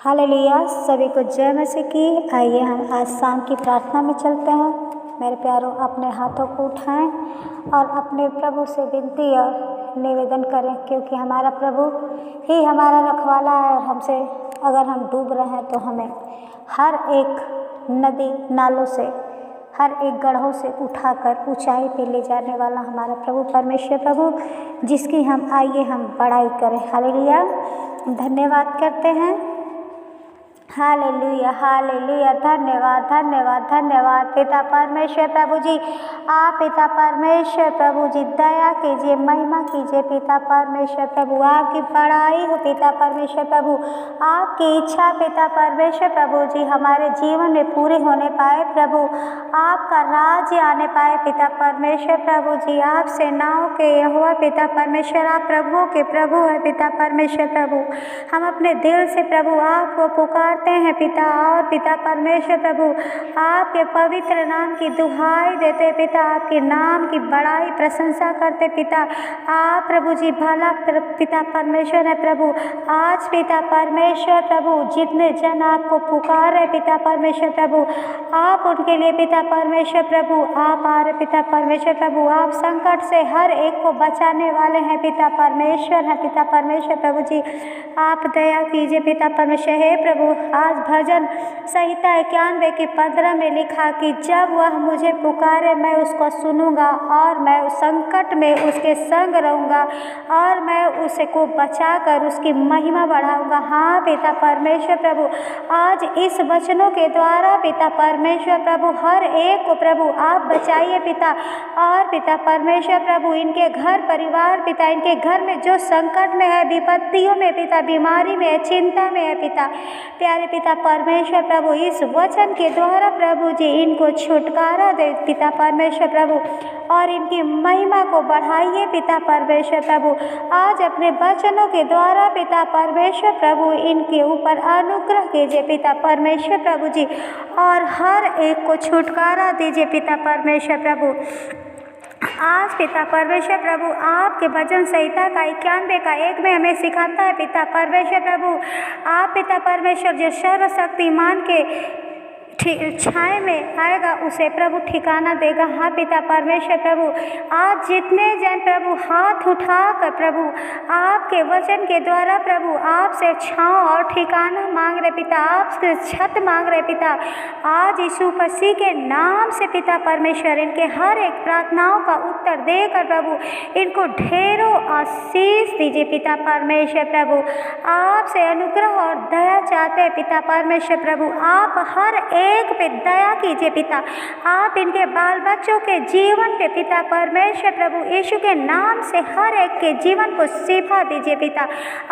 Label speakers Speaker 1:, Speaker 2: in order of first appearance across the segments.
Speaker 1: Hallelujah. सभी को जय मसीह की। आइए हम आज शाम की प्रार्थना में चलते हैं। मेरे प्यारों, अपने हाथों को उठाएं और अपने प्रभु से विनती और निवेदन करें, क्योंकि हमारा प्रभु ही हमारा रखवाला है। और हमसे अगर हम डूब रहे हैं तो हमें हर एक नदी नालों से, हर एक गढ़ों से उठाकर ऊंचाई पे ले जाने वाला हमारा प्रभु परमेश्वर प्रभु, जिसकी हम बड़ाई करें। हालेलुया। धन्यवाद करते हैं। Hallelujah hallelujah. धन्यवाद धन्यवाद धन्यवाद पिता परमेश्वर प्रभु जी। आप पिता परमेश्वर प्रभु जी दया कीजिए, महिमा कीजिए पिता परमेश्वर प्रभु। आपकी बड़ाई हो पिता परमेश्वर प्रभु। आपकी इच्छा पिता परमेश्वर प्रभु जी हमारे जीवन में पूरी होने पाए प्रभु। आपका राज्य आने पाए पिता परमेश्वर प्रभु जी। आप सेनाओं के यहोवा पिता परमेश्वर, आप प्रभुओं के प्रभु है पिता परमेश्वर प्रभु। हम अपने दिल से प्रभु आपको पुकारते हैं पिता। और पिता परमेश्वर प्रभु आपके पवित्र नाम की दुहाई देते पिता, आपके नाम की बड़ाई प्रशंसा करते पिता। आप प्रभु जी भला पिता परमेश्वर है प्रभु। आज पिता परमेश्वर प्रभु जितने जन आपको पुकार रहे पिता परमेश्वर प्रभु, आप उनके लिए पिता परमेश्वर प्रभु आप आ रहे पिता परमेश्वर प्रभु। आप संकट से हर एक को बचाने वाले हैं पिता परमेश्वर है पिता परमेश्वर प्रभु जी। आप दया कीजिए पिता परमेश्वर। हे प्रभु, आज भजन संहिता 91 के 15 में लिखा कि जब वह मुझे पुकारे मैं उसको सुनूंगा और मैं उस संकट में उसके संग रहूंगा और मैं उसे को बचाकर उसकी महिमा बढ़ाऊंगा। हाँ पिता परमेश्वर प्रभु, आज इस वचनों के द्वारा पिता परमेश्वर प्रभु हर एक को प्रभु आप बचाइए पिता। और पिता परमेश्वर प्रभु इनके घर परिवार पिता, इनके घर में जो संकट में है, विपत्तियों में पिता, बीमारी में है, चिंता में है पिता, प्यारे पिता परमेश्वर प्रभु इस वचन के द्वारा प्रभु जी इनको छुटकारा दे पिता परमेश्वर प्रभु। और इनकी महिमा को बढ़ाइए पिता परमेश्वर प्रभु। आज अपने वचनों के द्वारा पिता परमेश्वर प्रभु इनके ऊपर अनुग्रह कीजिए पिता परमेश्वर प्रभु जी। और हर एक को छुटकारा दीजिए पिता परमेश्वर प्रभु। आज पिता परमेश्वर प्रभु आपके भजन संहिता का 91 का 1 में हमें सिखाता है पिता परमेश्वर प्रभु। आप पिता परमेश्वर जो सर्वशक्तिमान के छाए में आएगा उसे प्रभु ठिकाना देगा। हाँ पिता परमेश्वर प्रभु, आज जितने जन प्रभु हाथ उठाकर प्रभु आपके वचन के द्वारा प्रभु आपसे छांव और ठिकाना मांग रहे पिता, आपसे छत मांग रहे पिता, आज यीशु मसीह के नाम से पिता परमेश्वर इनके हर एक प्रार्थनाओं का उत्तर देकर प्रभु इनको ढेरों आशीष दीजिए पिता परमेश्वर प्रभु। आपसे अनुग्रह और दया चाहते पिता परमेश्वर प्रभु। आप हर एक पे दया कीजिए पिता। आप इनके बाल बच्चों के जीवन पे पिता परमेश्वर प्रभु यीशु के नाम से हर एक के जीवन को शिफा दीजिए पिता।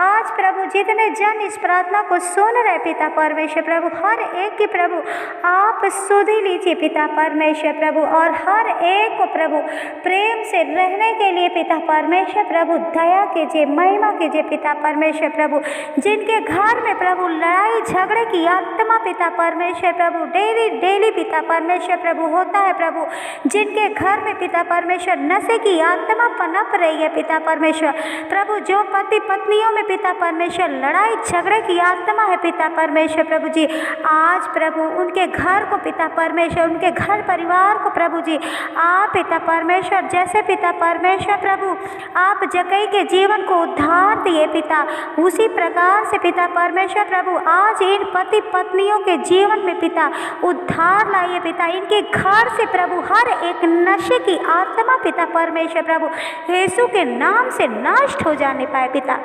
Speaker 1: आज प्रभु जितने जन इस प्रार्थना को सुन रहे पिता परमेश्वर प्रभु, हर एक की प्रभु आप सुधि लीजिए पिता परमेश्वर प्रभु। और हर एक को प्रभु प्रेम से रहने के लिए पिता परमेश्वर प्रभु दया कीजिए, महिमा कीजिए पिता परमेश्वर प्रभु। जिनके घर में प्रभु लड़ाई झगड़े की आत्मा पिता परमेश्वर प्रभु डेली पिता परमेश्वर प्रभु होता है प्रभु, जिनके घर में पिता परमेश्वर नशे की आत्मा पनप रही है पिता परमेश्वर प्रभु, जो पति पत्नियों में पिता परमेश्वर लड़ाई झगड़े की आत्मा है पिता परमेश्वर प्रभु जी, आज प्रभु उनके घर को पिता परमेश्वर, उनके घर परिवार को प्रभु जी आप पिता परमेश्वर जैसे पिता परमेश्वर प्रभु आप जकई के जीवन को उद्धार दिए पिता, उसी प्रकार से पिता परमेश्वर प्रभु आज इन पति पत्नियों के जीवन में पिता उद्धार लाइए पिता। इनके घर से प्रभु हर एक नशे की आत्मा पिता परमेश्वर प्रभु यीशु के नाम से नष्ट हो जाने पाए पिता।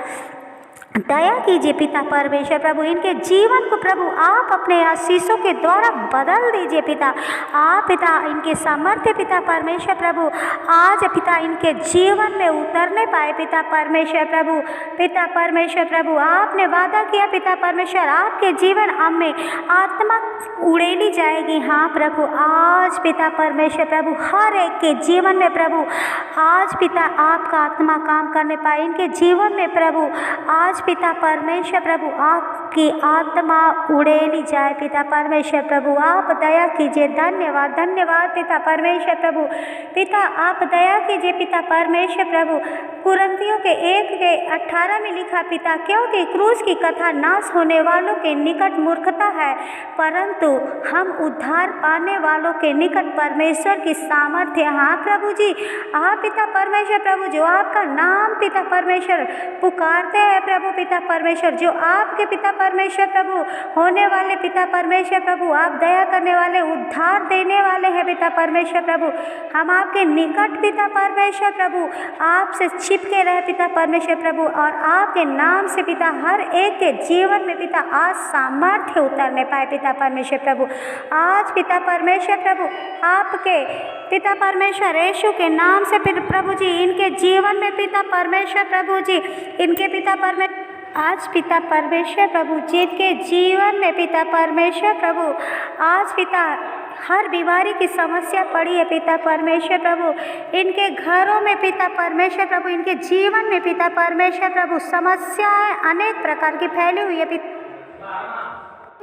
Speaker 1: दया कीजिए पिता परमेश्वर प्रभु। इनके जीवन को प्रभु आप अपने आशीषों के द्वारा बदल दीजिए पिता। आप पिता इनके सामर्थ्य पिता परमेश्वर प्रभु आज पिता इनके जीवन में उतरने पाए पिता परमेश्वर प्रभु। पिता परमेश्वर प्रभु आपने वादा किया पिता परमेश्वर आपके जीवन में आत्मा उड़ेली जाएगी। हाँ प्रभु, आज पिता परमेश्वर प्रभु हर एक के जीवन में प्रभु आज पिता आपका आत्मा काम करने पाए। इनके जीवन में प्रभु आज पिता परमेश्वर प्रभु आपकी आत्मा उड़ेली जाए पिता परमेश्वर प्रभु, आप दया कीजिए। धन्यवाद धन्यवाद पिता परमेश्वर प्रभु। पिता आप दया कीजिए पिता परमेश्वर प्रभु। कुरिन्थियों के 1:18 में लिखा पिता, क्योंकि क्रूस की कथा नाश होने वालों के निकट मूर्खता है, परंतु हम उद्धार पाने वालों के निकट परमेश्वर की सामर्थ्य। हाँ प्रभु जी, हाँ पिता परमेश्वर प्रभु, जो आपका नाम पिता परमेश्वर पुकारते हैं प्रभु पिता परमेश्वर, जो आपके पिता परमेश्वर प्रभु होने वाले पिता परमेश्वर प्रभु, आप दया करने वाले, उद्धार देने वाले हैं पिता परमेश्वर प्रभु। हम आपके निकट पिता परमेश्वर प्रभु आपसे छिपके रहे पिता परमेश्वर प्रभु, और आपके नाम से पिता हर एक के जीवन में पिता आज सामर्थ्य उतरने पाए पिता परमेश्वर प्रभु। आज पिता परमेश्वर प्रभु आपके पिता परमेश्वर यीशु के नाम से प्रभु जी इनके जीवन में पिता परमेश्वर प्रभु जी, इनके पिता परमेश्वर आज पिता परमेश्वर प्रभु जिनके जीवन में पिता परमेश्वर प्रभु आज पिता हर बीमारी की समस्या पड़ी है पिता परमेश्वर प्रभु, इनके घरों में पिता परमेश्वर प्रभु, इनके जीवन में पिता परमेश्वर प्रभु समस्याएं अनेक प्रकार की फैली हुई है पिता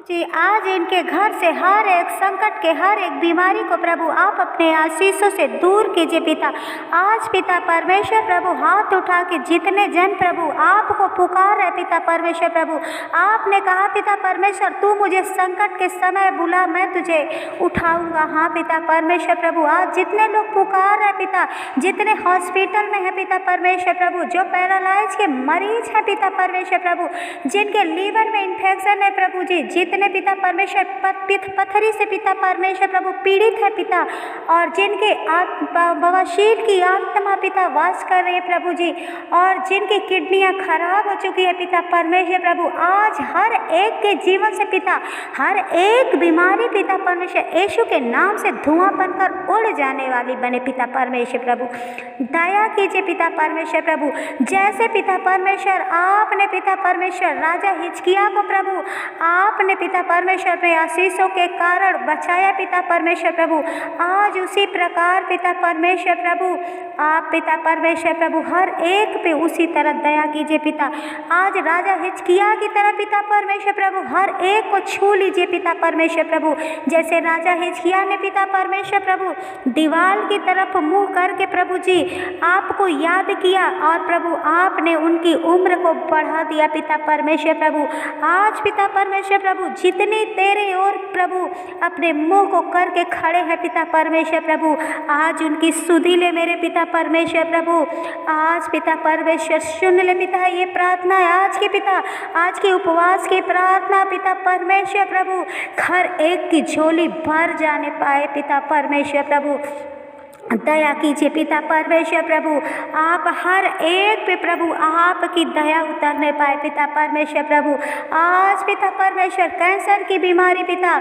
Speaker 1: जी। आज इनके घर से हर एक संकट के, हर एक बीमारी को प्रभु आप अपने आशीषों से दूर कीजिए पिता। आज पिता परमेश्वर प्रभु हाथ उठा के जितने जन प्रभु आपको पुकार रहे पिता परमेश्वर प्रभु, आपने कहा पिता परमेश्वर तू मुझे संकट के समय बुला, मैं तुझे उठाऊंगा। हाँ पिता परमेश्वर प्रभु, आज जितने लोग पुकार रहे पिता, जितने हॉस्पिटल में है पिता परमेश्वर प्रभु, जो पैरालाइज के मरीज हैं पिता परमेश्वर प्रभु, जिनके लीवर में इन्फेक्शन है प्रभु जी, जितने पिता परमेश्वर पथरी से पिता परमेश्वर प्रभु पीड़ित है पिता, और जिनके बवासीर की आत्मा पिता वास कर रही है प्रभु जी, और जिनकी किडनियां खराब हो चुकी है पिता परमेश्वर प्रभु, आज हर एक के जीवन से पिता हर एक बीमारी पिता परमेश्वर यीशु के नाम से धुआं बनकर उड़ जाने वाली बने पिता परमेश्वर प्रभु। दया कीजिए पिता परमेश्वर प्रभु, जैसे पिता परमेश्वर आपने पिता परमेश्वर राजा हिजकिय्याह को प्रभु आपने पिता परमेश्वर अपने आशीषों के कारण बचाया पिता परमेश्वर प्रभु, आज उसी प्रकार पिता परमेश्वर प्रभु आप पिता परमेश्वर प्रभु हर एक पे उसी तरह दया कीजिए पिता। आज राजा हिजकिय्याह की तरह पिता परमेश्वर प्रभु हर एक को छू लीजिए पिता परमेश्वर प्रभु, जैसे राजा हिजकिय्याह ने पिता परमेश्वर प्रभु दीवार की तरफ मुंह करके प्रभु जी आपको याद किया, और प्रभु आपने उनकी उम्र को बढ़ा दिया पिता परमेश्वर प्रभु। आज पिता परमेश्वर प्रभु जितनी तेरे और प्रभु अपने मुंह को करके खड़े हैं पिता परमेश्वर प्रभु, आज उनकी सुधि ले मेरे पिता परमेश्वर प्रभु। आज पिता परमेश्वर सुन ले पिता ये प्रार्थना है आज की पिता, आज की उपवास की प्रार्थना पिता परमेश्वर प्रभु, हर एक की झोली भर जाने पाए पिता परमेश्वर प्रभु। दया कीजिए पिता परमेश्वर प्रभु, आप हर एक पे प्रभु आपकी दया उतरने पाए पिता परमेश्वर प्रभु। आज पिता परमेश्वर कैंसर की बीमारी पिता,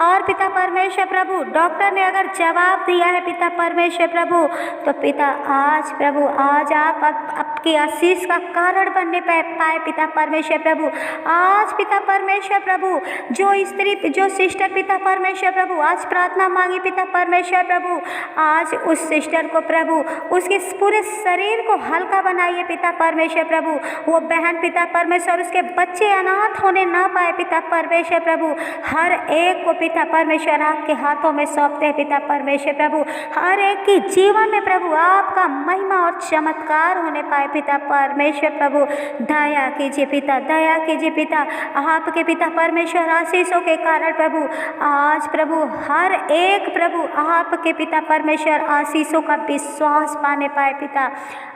Speaker 1: और पिता परमेश्वर प्रभु डॉक्टर ने अगर जवाब दिया है पिता परमेश्वर प्रभु, तो पिता आज प्रभु आज आप आपके आशीष का कारण बनने पाए पिता परमेश्वर प्रभु। आज पिता परमेश्वर प्रभु जो स्त्री जो सिस्टर पिता परमेश्वर प्रभु आज प्रार्थना मांगी पिता परमेश्वर प्रभु, आज उस सिस्टर को प्रभु उसके पूरे शरीर को हल्का बनाइए पिता परमेश्वर प्रभु। वो बहन पिता परमेश्वर उसके बच्चे अनाथ होने ना पाए पिता परमेश्वर प्रभु, हर एक को पिता परमेश्वर आपके हाथों में सौंपते हैं पिता परमेश्वर प्रभु। हर एक की जीवन में प्रभु आपका महिमा और चमत्कार होने पाए पिता परमेश्वर प्रभु। दया कीजिए पिता, दया कीजिए पिता, आपके पिता परमेश्वर आशीषों के कारण प्रभु आज प्रभु हर एक प्रभु आपके पिता परमेश्वर आशीषों का विश्वास पाने पाए पिता।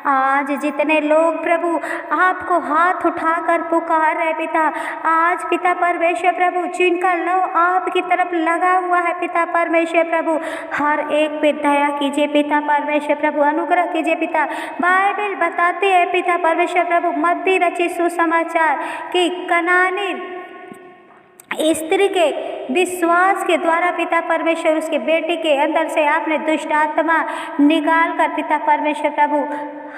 Speaker 1: आज जितने लोग प्रभु आपको हाथ उठाकर पुकार रहे पिता, आज पिता परमेश्वर प्रभु जिनका लव आपकी तरफ लगा हुआ है पिता परमेश्वर प्रभु, हर एक पे दया कीजिए पिता परमेश्वर प्रभु, अनुग्रह कीजिए पिता। बाइबल बताते हैं पिता परमेश्वर प्रभु मत्ती रचित सुसमाचार कि कनानी स्त्री के विश्वास के द्वारा पिता परमेश्वर उसके बेटे के अंदर से आपने दुष्ट आत्मा निकाल कर पिता परमेश्वर प्रभु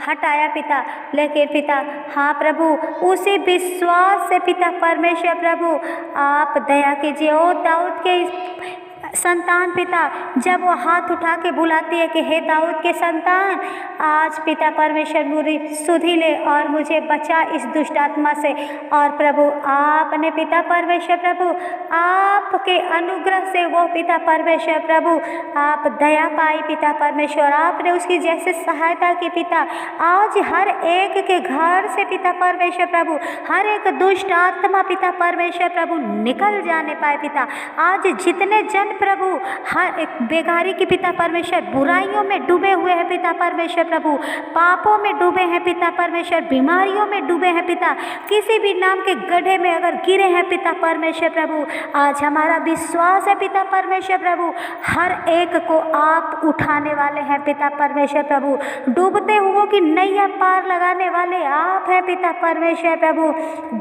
Speaker 1: हटाया पिता। लेकिन पिता हाँ प्रभु उसी विश्वास से पिता परमेश्वर प्रभु आप दया कीजिए। ओ दाऊद के संतान पिता जब वो हाथ उठा के बुलाती है कि हे दाऊद के संतान, आज पिता परमेश्वर मुझे सुधी ले और मुझे बचा इस दुष्ट आत्मा से। और प्रभु आपने पिता परमेश्वर प्रभु आपके अनुग्रह से वो पिता परमेश्वर प्रभु आप दया पाई पिता परमेश्वर, आपने उसकी जैसे सहायता की पिता। आज हर एक के घर से पिता परमेश्वर प्रभु हर एक दुष्ट आत्मा पिता परमेश्वर प्रभु निकल जाने पाए पिता। आज जितने जन प्रभु हर एक बेगारी की पिता परमेश्वर बुराइयों में डूबे हुए हैं पिता परमेश्वर प्रभु, पापों में डूबे हैं पिता परमेश्वर, बीमारियों में डूबे हैं पिता, किसी भी नाम के गड्ढे में अगर गिरे हैं पिता परमेश्वर प्रभु, आज हमारा विश्वास है पिता परमेश्वर प्रभु हर एक को आप उठाने वाले हैं पिता परमेश्वर प्रभु। डूबते हुओं की नैया पार लगाने वाले आप हैं पिता परमेश्वर प्रभु।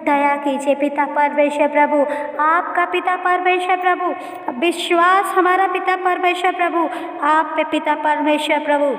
Speaker 1: दया कीजिए पिता परमेश्वर प्रभु, आपका पिता परमेश्वर प्रभु विश्वास हमारा पिता परमेश्वर प्रभु आप पे पिता परमेश्वर प्रभु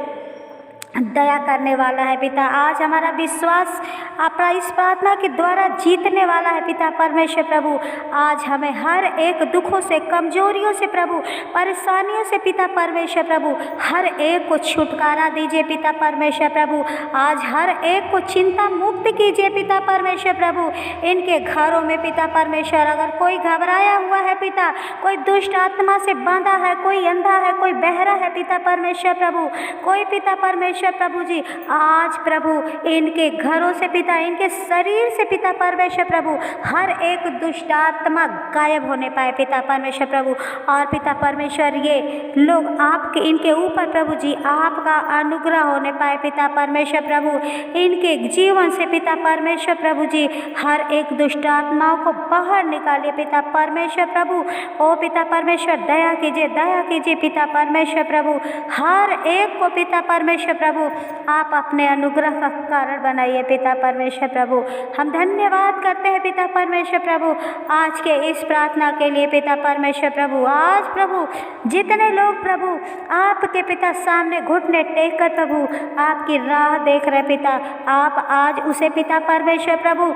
Speaker 1: दया करने वाला है पिता। आज हमारा विश्वास आपका इस प्रार्थना के द्वारा जीतने वाला है पिता परमेश्वर प्रभु। आज हमें हर एक दुखों से, कमजोरियों से प्रभु, परेशानियों से पिता परमेश्वर प्रभु हर एक को छुटकारा दीजिए पिता परमेश्वर प्रभु। आज हर एक को चिंता मुक्त कीजिए पिता परमेश्वर प्रभु। इनके घरों में पिता परमेश्वर अगर कोई घबराया हुआ है पिता, कोई दुष्ट आत्मा से बांधा है, कोई अंधा है, कोई बहरा है पिता परमेश्वर प्रभु, कोई पिता परमेश्वर प्रभु जी आज प्रभु इनके घरों से पिता, इनके शरीर से पिता परमेश्वर प्रभु हर एक दुष्ट आत्मा गायब होने पाए पिता परमेश्वर प्रभु। और पिता परमेश्वर ये लोग आपके इनके ऊपर प्रभु जी आपका अनुग्रह होने पाए पिता परमेश्वर प्रभु। इनके जीवन से पिता परमेश्वर प्रभु जी हर एक दुष्ट आत्माओं को बाहर निकालिए पिता परमेश्वर प्रभु। ओ पिता परमेश्वर दया कीजिए पिता परमेश्वर प्रभु। हर एक को पिता परमेश्वर प्रभु आप अपने अनुग्रह का कारण बनाइए पिता परमेश्वर प्रभु। हम धन्यवाद करते हैं पिता परमेश्वर प्रभु आज के इस प्रार्थना के लिए पिता परमेश्वर प्रभु। आज प्रभु जितने लोग प्रभु आपके पिता सामने घुटने टेक कर प्रभु आपकी राह देख रहे पिता, आप आज उसे पिता परमेश्वर प्रभु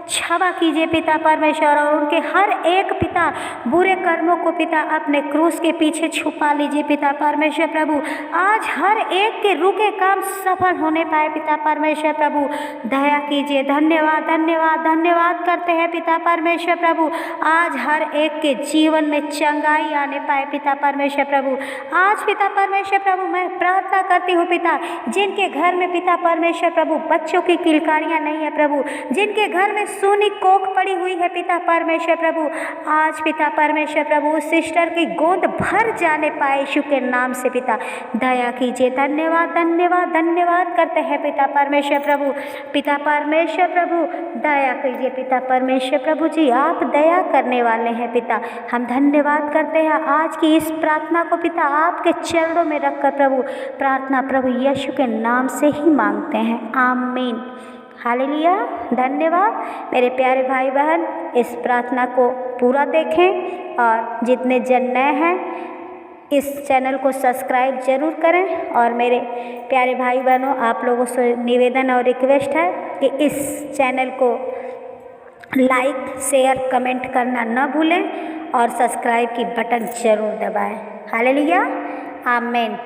Speaker 1: क्षमा कीजिए पिता परमेश्वर। और उनके हर एक पिता बुरे कर्मों को पिता अपने क्रूस के पीछे छुपा लीजिए पिता परमेश्वर प्रभु। आज हर एक के रुके काम सफल होने पाए पिता परमेश्वर प्रभु। दया कीजिए, धन्यवाद करते हैं पिता परमेश्वर प्रभु। आज हर एक के जीवन में चंगाई आने पाए पिता परमेश्वर प्रभु। आज पिता परमेश्वर प्रभु मैं प्रार्थना करती हूँ पिता, जिनके घर में पिता परमेश्वर प्रभु बच्चों की किलकारियाँ नहीं है प्रभु, जिनके घर में सूनी कोख पड़ी हुई है पिता परमेश्वर प्रभु, आज पिता परमेश्वर प्रभु उस सिस्टर की गोद भर जाने पाए यीशु के नाम से पिता। दया कीजिए, धन्यवाद करते हैं पिता परमेश्वर प्रभु। पिता परमेश्वर प्रभु दया कीजिए पिता परमेश्वर प्रभु जी, आप दया करने वाले हैं पिता। हम धन्यवाद करते हैं आज की इस प्रार्थना को पिता आपके चरणों में रखकर प्रभु प्रार्थना प्रभु यीशु के नाम से ही मांगते हैं, आमीन। हालेलुया। धन्यवाद मेरे प्यारे भाई बहन, इस प्रार्थना को पूरा देखें और जितने जन नए हैं इस चैनल को सब्सक्राइब जरूर करें। और मेरे प्यारे भाई बहनों, आप लोगों से निवेदन और रिक्वेस्ट है कि इस चैनल को लाइक, शेयर, कमेंट करना न भूलें और सब्सक्राइब की बटन जरूर दबाएं। हालेलुया, आमीन।